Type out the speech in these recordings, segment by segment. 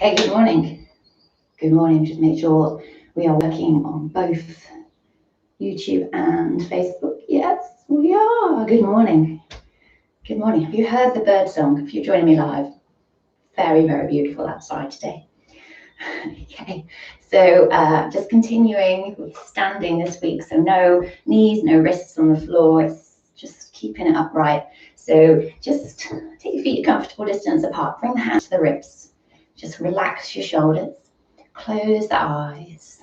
Okay, good morning. Good morning. Just make sure we are working on both YouTube and Facebook. Yes, we are. Good morning. Good morning. Have you heard the bird song? If you're joining me live, very, very beautiful outside today. Okay, so just continuing with standing this week. So no knees, no wrists on the floor. It's just keeping it upright. So just take your feet a comfortable distance apart. Bring the hands to the ribs. Just relax your shoulders. Close the eyes.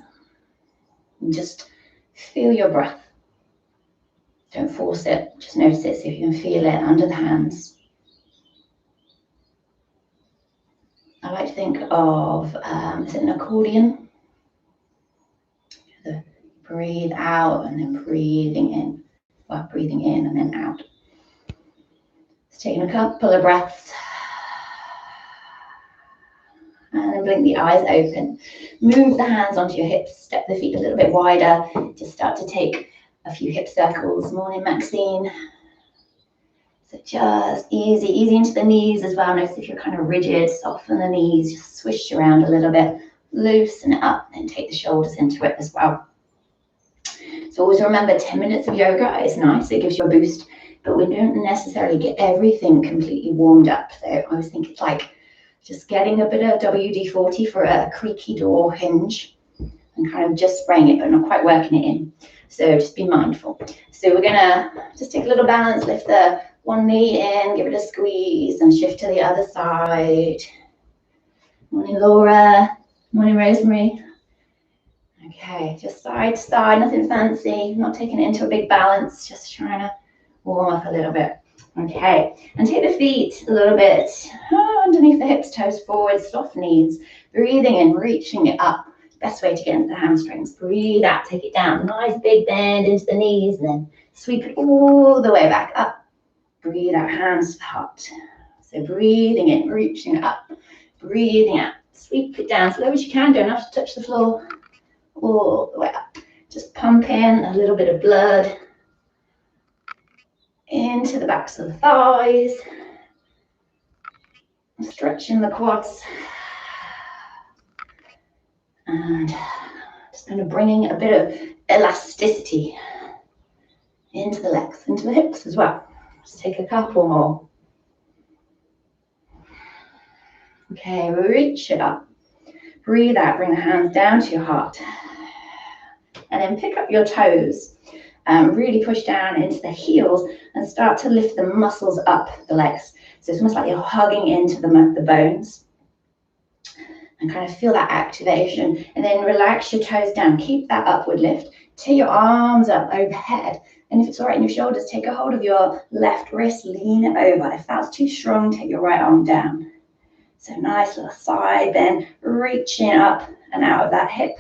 And just feel your breath. Don't force it. Just notice it. See if you can feel it under the hands. I like to think of, is it an accordion? Breathe out and then breathing in. Well, breathing in and then out. Just taking a couple of breaths. And then blink the eyes open. Move the hands onto your hips. Step the feet a little bit wider. Just start to take a few hip circles. Morning, Maxine. So just easy into the knees as well. Notice if you're kind of rigid, soften the knees, just swish around a little bit, loosen it up, and take the shoulders into it as well. So always remember 10 minutes of yoga is nice, it gives you a boost, but we don't necessarily get everything completely warmed up. So I always think it's like just getting a bit of WD-40 for a creaky door hinge and kind of just spraying it, but not quite working it in. So just be mindful. So we're gonna just take a little balance, lift the one knee in, give it a squeeze, and shift to the other side. Morning, Laura. Morning, Rosemary. Okay, just side to side, nothing fancy, not taking it into a big balance, just trying to warm up a little bit. Okay, and take the feet a little bit underneath the hips, toes forward, soft knees. Breathing in, reaching it up. Best way to get into the hamstrings. Breathe out, take it down. Nice big bend into the knees, and then sweep it all the way back up. Breathe out, hands to the heart. So breathing in, reaching it up. Breathing out, sweep it down slow as you can. Don't have to touch the floor. All the way up. Just pump in a little bit of blood into the backs of the thighs. Stretching the quads. And just kind of bringing a bit of elasticity into the legs, into the hips as well. Just take a couple more. Okay, reach it up. Breathe out, bring the hands down to your heart. And then pick up your toes. Really push down into the heels and start to lift the muscles up the legs. So it's almost like you're hugging into the bones. And kind of feel that activation. And then relax your toes down. Keep that upward lift. Take your arms up overhead. And if it's all right in your shoulders, take a hold of your left wrist, lean it over. If that's too strong, take your right arm down. So nice little side bend, reaching up and out of that hip.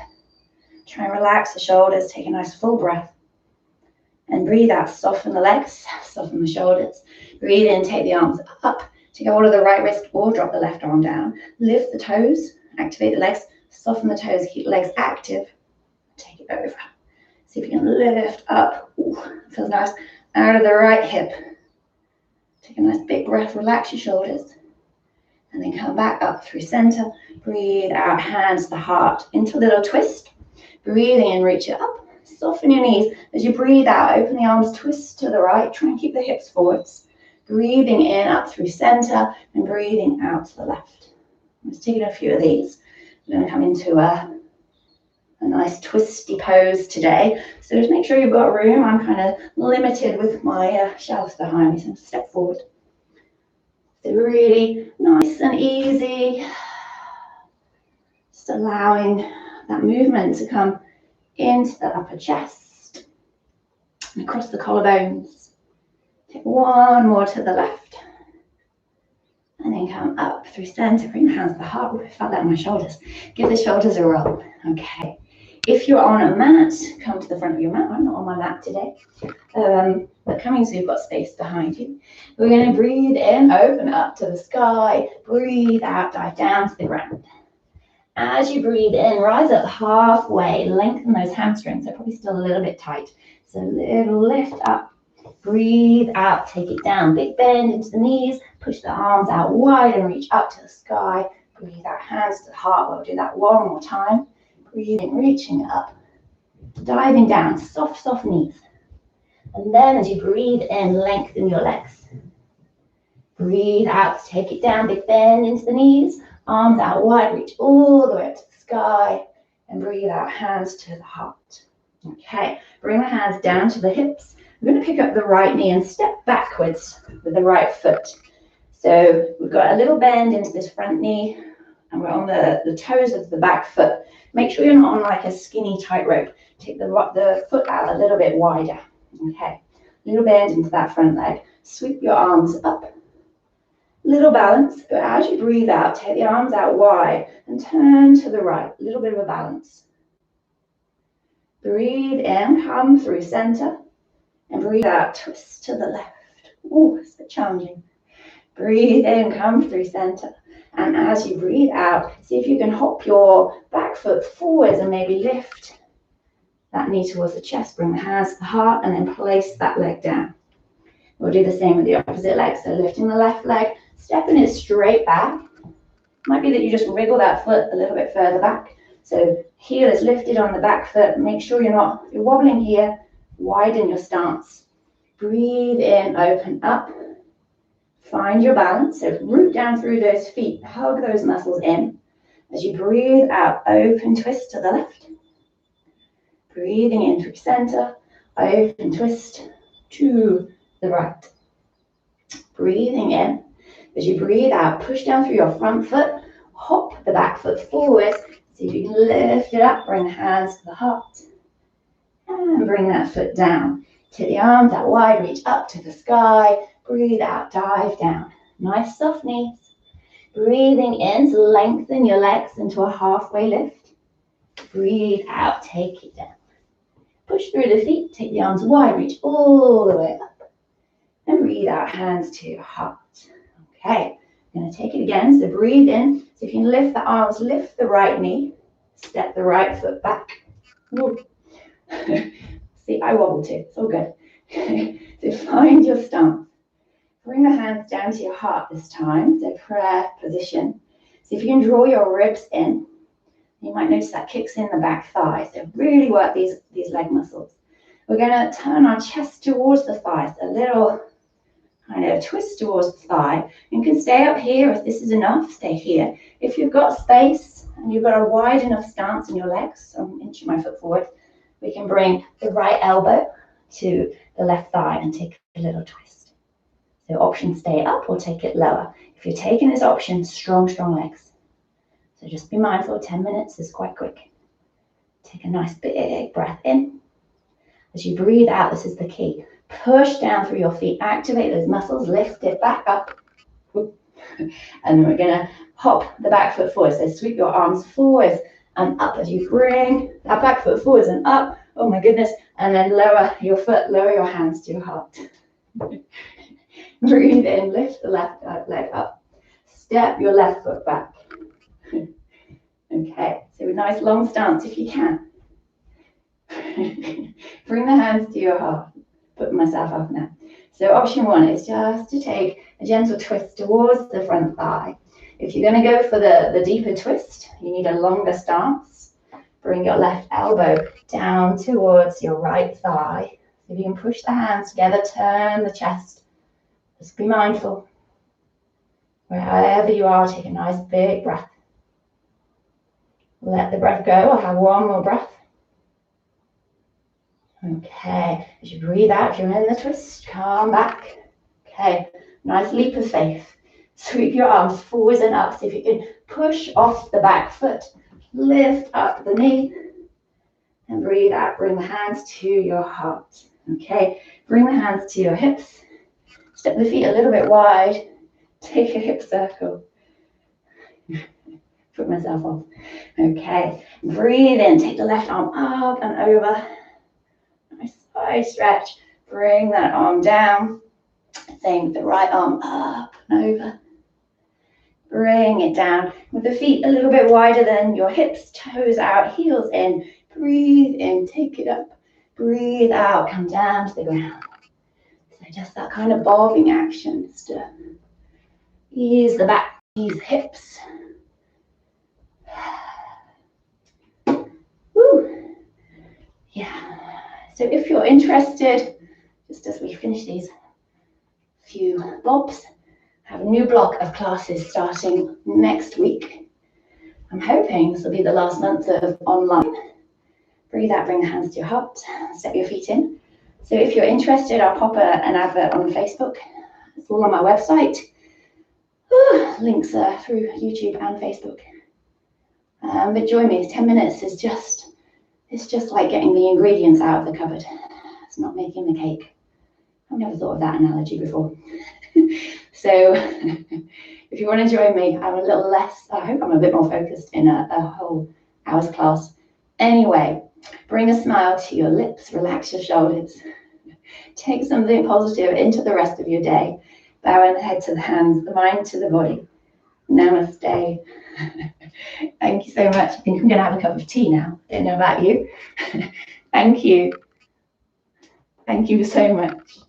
Try and relax the shoulders, take a nice full breath. And breathe out, soften the legs, soften the shoulders. Breathe in, take the arms up. Take hold of the right wrist or drop the left arm down. Lift the toes, activate the legs, soften the toes, keep the legs active. Take it over. See if you can lift up. Ooh, feels nice. Out of the right hip. Take a nice big breath, relax your shoulders. And then come back up through center. Breathe out, hands to the heart. Into a little twist. Breathing in, reach it up. Soften your knees. As you breathe out, open the arms, twist to the right. Try and keep the hips forwards. Breathing in, up through center. And breathing out to the left. I'm just taking a few of these. I'm going to come into a nice twisty pose today. So just make sure you've got room. I'm kind of limited with my shelves behind me. So step forward. So really nice and easy. Just allowing that movement to come into the upper chest and across the collarbones. Take one more to the left. And then come up through center, bring the hands to the heart. Ooh, I felt that on my shoulders. Give the shoulders a roll. Okay. If you're on a mat, come to the front of your mat. I'm not on my mat today. But coming so you've got space behind you. We're going to breathe in, open up to the sky. Breathe out, dive down to the ground. As you breathe in, rise up halfway. Lengthen those hamstrings. They're probably still a little bit tight. So a little lift up. Breathe out, take it down. Big bend into the knees. Push the arms out wide and reach up to the sky. Breathe out, hands to the heart. We'll do that one more time. Breathing, reaching up, diving down, soft, soft knees. And then as you breathe in, lengthen your legs. Breathe out, take it down, big bend into the knees, arms out wide, reach all the way up to the sky, and breathe out, hands to the heart. Okay, bring the hands down to the hips. We're going to pick up the right knee and step backwards with the right foot. So we've got a little bend into this front knee, and we're on the toes of the back foot. Make sure you're not on like a skinny tightrope. Take the foot out a little bit wider. Okay, little bend into that front leg. Sweep your arms up. Little balance, but as you breathe out, take the arms out wide and turn to the right. A little bit of a balance. Breathe in, come through center, and breathe out, twist to the left. Oh, it's a bit challenging. Breathe in, come through center, and as you breathe out, see if you can hop your back foot forwards and maybe lift that knee towards the chest. Bring the hands to the heart, and then place that leg down. We'll do the same with the opposite leg. So lifting the left leg, stepping it straight back. Might be that you just wriggle that foot a little bit further back. So heel is lifted on the back foot. Make sure if you're wobbling here, widen your stance. Breathe in, open up. Find your balance. So root down through those feet. Hug those muscles in. As you breathe out, open, twist to the left. Breathing in through center. Open, twist to the right. Breathing in. As you breathe out, push down through your front foot, hop the back foot forward. See if you can lift it up, bring the hands to the heart, and bring that foot down. Take the arms out wide, reach up to the sky. Breathe out, dive down. Nice soft knees. Breathing in to lengthen your legs into a halfway lift. Breathe out, take it down. Push through the feet, take the arms wide, reach all the way up. And breathe out, hands to your heart. Okay, I'm going to take it again. So breathe in. So if you can lift the arms, lift the right knee. Step the right foot back. See, I wobble too. It's all good. So find your stance. Bring the hands down to your heart this time. So prayer position. See if you can draw your ribs in. You might notice that kicks in the back thigh. So really work these leg muscles. We're going to turn our chest towards the thighs. A little kind of twist towards the thigh. You can stay up here if this is enough. Stay here. If you've got space and you've got a wide enough stance in your legs, so I'm inching my foot forward, we can bring the right elbow to the left thigh and take a little twist. So option stay up or take it lower. If you're taking this option, strong legs. So just be mindful, 10 minutes is quite quick. Take a nice big breath in. As you breathe out, this is the key. Push down through your feet, activate those muscles, lift it back up. And then we're going to hop the back foot forward. So sweep your arms forwards and up as you bring that back foot forwards and up. Oh my goodness. And then lower your foot, lower your hands to your heart. Breathe in, lift the left leg up. Step your left foot back. Okay, so a nice long stance if you can. Bring the hands to your heart. Put myself up now. So option one is just to take a gentle twist towards the front thigh. If you're going to go for the deeper twist, you need a longer stance. Bring your left elbow down towards your right thigh. If you can push the hands together, turn the chest. Just be mindful. Wherever you are, take a nice big breath. Let the breath go. I'll have one more breath. Okay, as you breathe out, if you're in the twist, come back. Okay, nice leap of faith. Sweep your arms forwards and up. See if you can push off the back foot. Lift up the knee. And breathe out. Bring the hands to your heart. Okay, bring the hands to your hips. Step the feet a little bit wide. Take a hip circle. Put myself off. Okay, breathe in. Take the left arm up and over. Nice side stretch. Bring that arm down. Same with the right arm up and over. Bring it down with the feet a little bit wider than your hips, toes out, heels in. Breathe in, take it up. Breathe out, come down to the ground. So just that kind of bobbing action, just to ease the back, ease the hips. Woo. Yeah. So if you're interested, just as we finish these few bobs, I have a new block of classes starting next week. I'm hoping this will be the last month of online. Breathe out, bring the hands to your heart, step your feet in. So if you're interested, I'll pop an advert on Facebook. It's all on my website. Links are through YouTube and Facebook. But join me, 10 minutes is just like getting the ingredients out of the cupboard. It's not making the cake. I've never thought of that analogy before. So if you want to join me, I'm a little less, I hope I'm a bit more focused in a whole hour's class. Anyway, bring a smile to your lips, relax your shoulders. Take something positive into the rest of your day. Bowing the head to the hands, the mind to the body. Namaste. Thank you so much. I think I'm going to have a cup of tea now. Don't know about you. Thank you. Thank you so much.